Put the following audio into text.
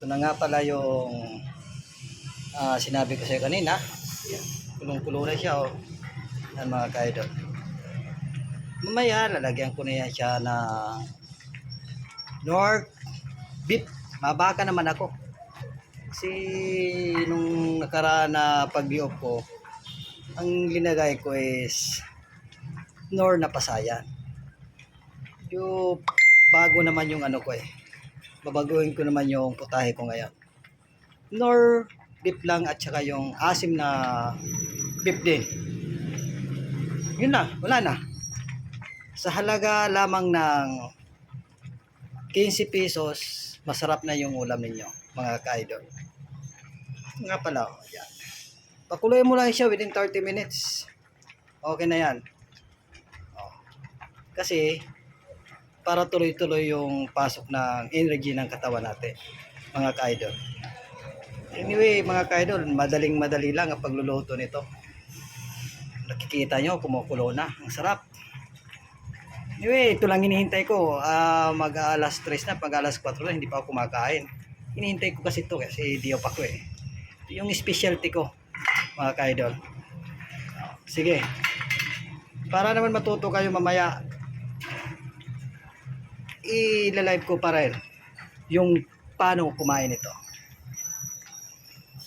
Ito na nga pala yung sinabi ko sa'yo kanina. Kulong-kulo na siya, oh. Yan mga kaidol. Mamaya lalagyan ko na yan siya na North beef. Mabaka naman ako. Kasi nung nakaraan na pag-iop ko, ang linagay ko is Nor na pasayan. Yung bago naman yung ano ko eh. Babaguhin ko naman yung putahe ko ngayon. Nor beef lang at saka yung asim na beef din. Yun na, wala na. Sa halaga lamang ng 15 pesos, masarap na yung ulam ninyo, mga ka-idol. Nga pala, oh, yan. Pakuluin mo lang siya within 30 minutes. Okay na yan. Oh. Kasi, para tuloy-tuloy yung pasok ng energy ng katawan natin, mga ka-idol. Anyway, mga ka-idol, madaling-madali lang ang pagluluto nito. Nakikita nyo, kumukulo na. Ang sarap. Anyway, ito lang hinihintay ko. Mag-alas 3 na, pag-alas 4 na, hindi pa ako kumakain. Hinihintay ko kasi ito kasi di pa ko eh. Ito yung specialty ko, mga ka-idol. Sige. Para naman matuto kayo mamaya, i-live ko pa rin yung paano kumain ito.